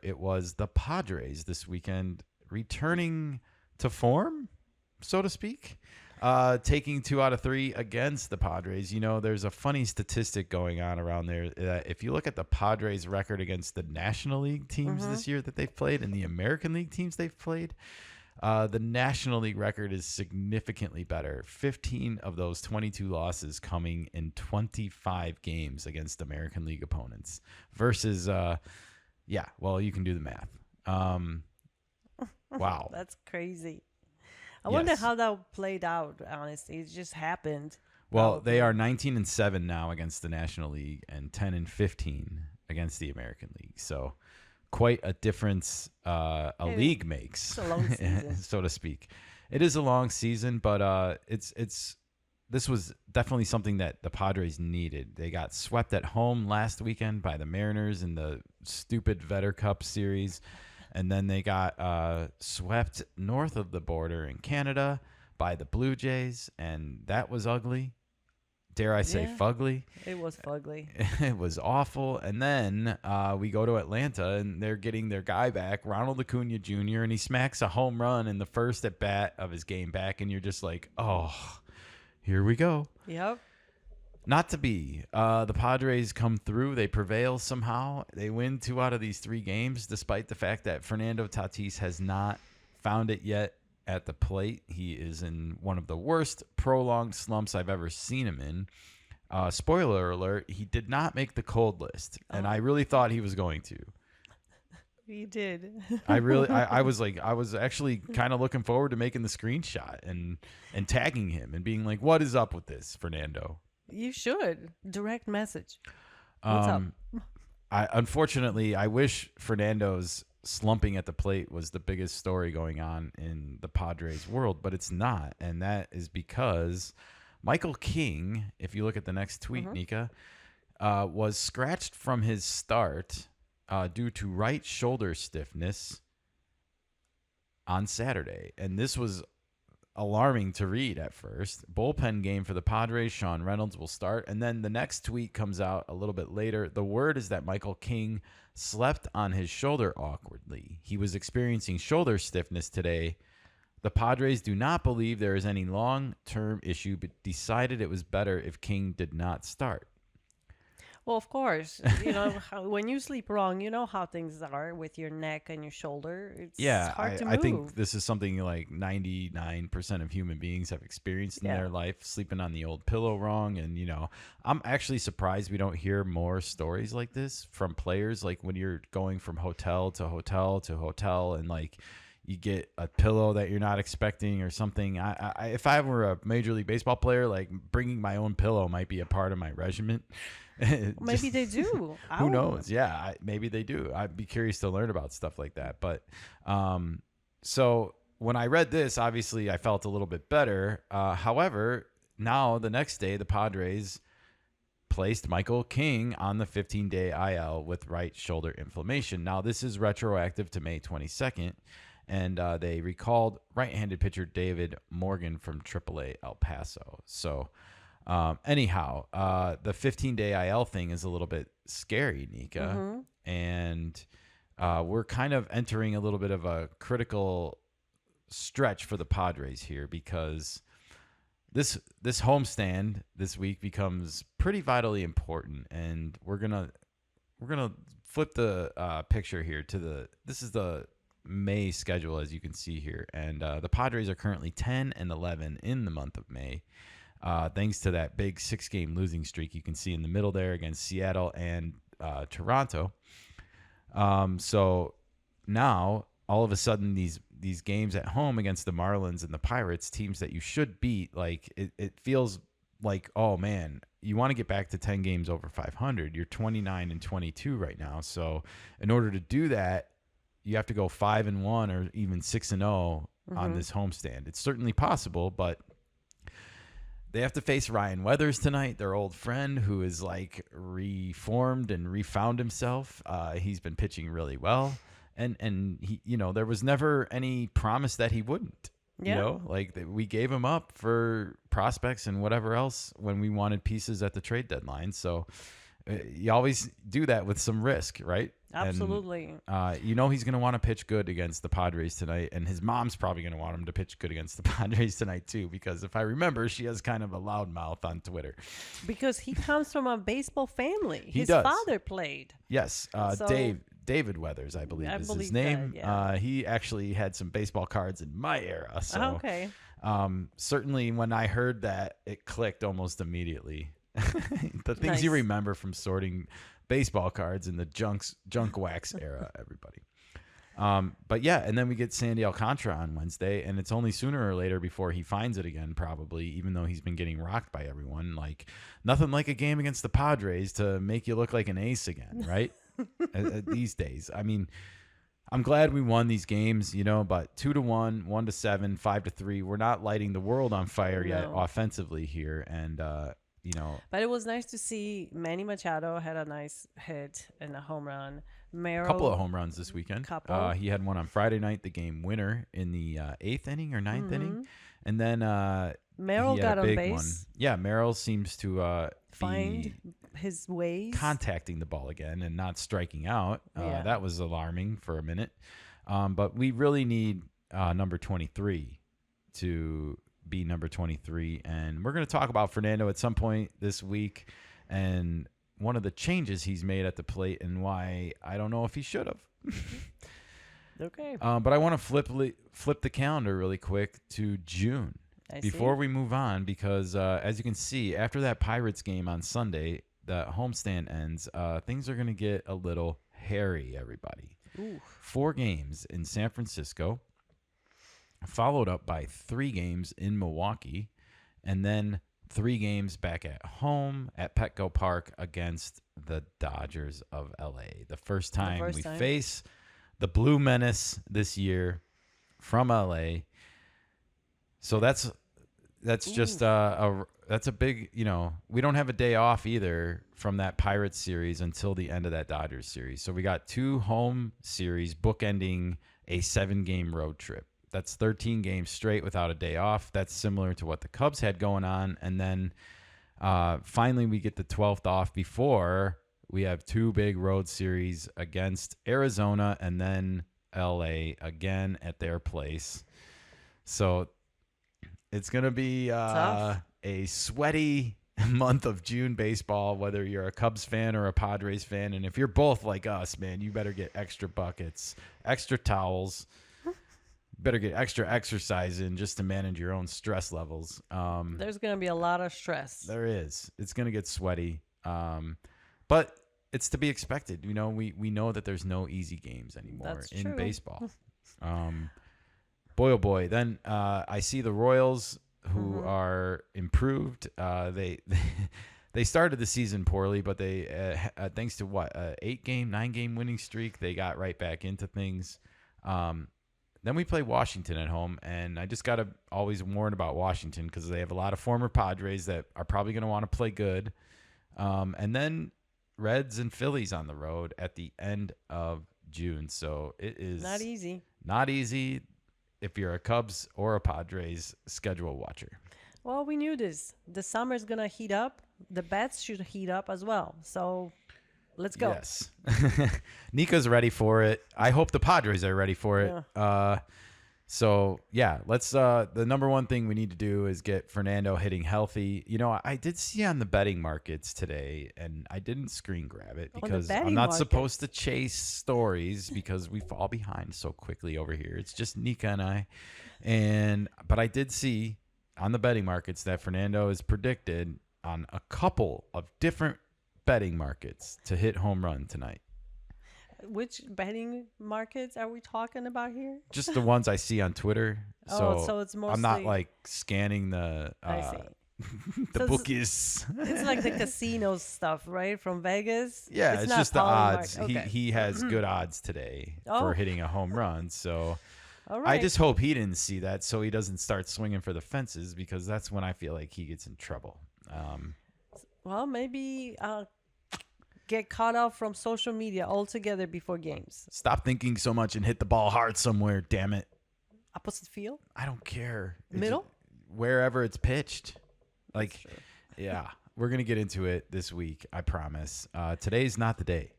it was the Padres this weekend returning to form, so to speak, taking 2 out of 3 against the Padres. There's a funny statistic going on around there that if you look at the Padres record against the National League teams this year that they've played and the American League teams they've played, the National League record is significantly better. 15 of those 22 losses coming in 25 games against American League opponents versus, you can do the math. Wow. That's crazy. I wonder Yes. how that played out, honestly. It just happened. Well, they are 19-7 now against the National League and 10-15 against the American League. So quite a difference a league makes, It's a long season. so to speak. It is a long season, but this was definitely something that the Padres needed. They got swept at home last weekend by the Mariners in the stupid Vetter Cup series. And then they got swept north of the border in Canada by the Blue Jays, and that was ugly. Dare I say fugly? It was fugly. It was awful. And then we go to Atlanta, and they're getting their guy back, Ronald Acuna Jr., and he smacks a home run in the first at bat of his game back, and you're just like, oh, here we go. Yep. Not to be. The Padres come through. They prevail somehow. They win 2 out of these 3 games, despite the fact that Fernando Tatis has not found it yet at the plate. He is in one of the worst prolonged slumps I've ever seen him in. Spoiler alert, he did not make the cold list, and I really thought he was going to. He did. I was actually kind of looking forward to making the screenshot and tagging him and being like, what is up with this, Fernando? You should. Direct message. What's up? Unfortunately, I wish Fernando's slumping at the plate was the biggest story going on in the Padres world, but it's not. And that is because Michael King, if you look at the next tweet, Nika, was scratched from his start due to right shoulder stiffness on Saturday. And this was alarming to read at first. Bullpen game for the Padres. Sean Reynolds will start. And then the next tweet comes out a little bit later. The word is that Michael King slept on his shoulder awkwardly. He was experiencing shoulder stiffness today. The Padres do not believe there is any long-term issue, but decided it was better if King did not start. Well, of course. When you sleep wrong, you know how things are with your neck and your shoulder. It's hard to move. I think this is something like 99% of human beings have experienced in their life, sleeping on the old pillow wrong. And, I'm actually surprised we don't hear more stories like this from players, like when you're going from hotel to hotel to hotel and like you get a pillow that you're not expecting or something. If I were a Major League Baseball player, like bringing my own pillow might be a part of my regimen. Maybe they do. Who knows? Yeah, maybe they do. I'd be curious to learn about stuff like that. But so when I read this, obviously I felt a little bit better. However, now the next day, the Padres placed Michael King on the 15-day IL with right shoulder inflammation. Now, this is retroactive to May 22nd. And they recalled right-handed pitcher David Morgan from AAA El Paso. So anyhow, the 15-day IL thing is a little bit scary, Nika. And we're kind of entering a little bit of a critical stretch for the Padres here because this homestand this week becomes pretty vitally important. And we're gonna flip the picture here to this is the May schedule, as you can see here, and the Padres are currently 10-11 in the month of May, thanks to that big 6-game losing streak you can see in the middle there against Seattle and Toronto. So now all of a sudden these games at home against the Marlins and the Pirates, teams that you should beat, like it feels like, oh man, you want to get back to 10 games over 500. You're 29-22 right now, so in order to do that, you have to go 5-1 or even 6-0 on this homestand. It's certainly possible, but they have to face Ryan Weathers tonight, their old friend who is like reformed and refound himself. He's been pitching really well, and he, there was never any promise that he wouldn't. Yeah. We gave him up for prospects and whatever else when we wanted pieces at the trade deadline. So you always do that with some risk, right? Absolutely. And, he's going to want to pitch good against the Padres tonight, and his mom's probably going to want him to pitch good against the Padres tonight too, because if I remember, she has kind of a loud mouth on Twitter. Because he comes from a baseball family. His does. father played. Yes, David Weathers, I believe is his name. That, yeah. He actually had some baseball cards in my era. So, okay. Certainly when I heard that, it clicked almost immediately. The things you remember from sorting baseball cards in the junk wax era, everybody. But yeah, and then we get Sandy Alcantara on Wednesday, and it's only sooner or later before he finds it again, probably, even though he's been getting rocked by everyone. Like, nothing like a game against the Padres to make you look like an ace again, right? These days. I mean, I'm glad we won these games, but 2-1, 1-7, 5-3. We're not lighting the world on fire yet offensively here, and But it was nice to see Manny Machado had a nice hit and a home run. A couple of home runs this weekend. He had one on Friday night, the game winner in the 8th inning or 9th inning, and then Merrill got on base. One. Yeah, Merrill seems to find his ways, contacting the ball again and not striking out. That was alarming for a minute, but we really need number 23 to be number 23, and we're going to talk about Fernando at some point this week and one of the changes he's made at the plate and why I don't know if he should have. Okay. But I want to flip the calendar really quick to June before we move on, because as you can see, after that Pirates game on Sunday, the homestand ends, things are going to get a little hairy, everybody. Ooh. 4 games in San Francisco, followed up by 3 games in Milwaukee, and then 3 games back at home at Petco Park against the Dodgers of LA. The first time we face the Blue Menace this year from LA. So that's just that's a big, we don't have a day off either from that Pirates series until the end of that Dodgers series. So we got 2 home series bookending a 7-game road trip. That's 13 games straight without a day off. That's similar to what the Cubs had going on. And then finally we get the 12th off before we have 2 big road series against Arizona and then LA again at their place. So it's going to be a sweaty month of June baseball, whether you're a Cubs fan or a Padres fan. And if you're both like us, man, you better get extra buckets, extra towels. Better get extra exercise in just to manage your own stress levels. There's going to be a lot of stress. There is. It's going to get sweaty. But it's to be expected. We know that there's no easy games anymore in baseball. Boy, oh boy. Then I see the Royals, who are improved. They started the season poorly, but they thanks to 9-game winning streak, they got right back into things. Then we play Washington at home, and I just got to always warn about Washington because they have a lot of former Padres that are probably going to want to play good. And then Reds and Phillies on the road at the end of June. So it is not easy. Not easy if you're a Cubs or a Padres schedule watcher. Well, we knew this. The summer's going to heat up. The bats should heat up as well. So let's go. Yes. Nika's ready for it. I hope the Padres are ready for it. Yeah. So, yeah, let's the number one thing we need to do is get Fernando hitting healthy. I did see on the betting markets today, and I didn't screen grab it because I'm not supposed to chase stories because we fall behind so quickly over here. It's just Nika and I. But I did see on the betting markets that Fernando is predicted on a couple of different betting markets to hit home run tonight. Which betting markets are we talking about here? Just the ones I see on Twitter. So it's mostly... I'm not like scanning the bookies. It's like the casino stuff, right? From Vegas. Yeah, it's just the odds. Okay. He has good odds today for hitting a home run. So all right. I just hope he didn't see that so he doesn't start swinging for the fences, because that's when I feel like he gets in trouble. Well, maybe get caught off from social media altogether before games. Stop thinking so much and hit the ball hard somewhere, damn it. Opposite field? I don't care. Middle? Wherever it's pitched. Like, yeah. we're gonna get into it this week. I promise. Today's not the day.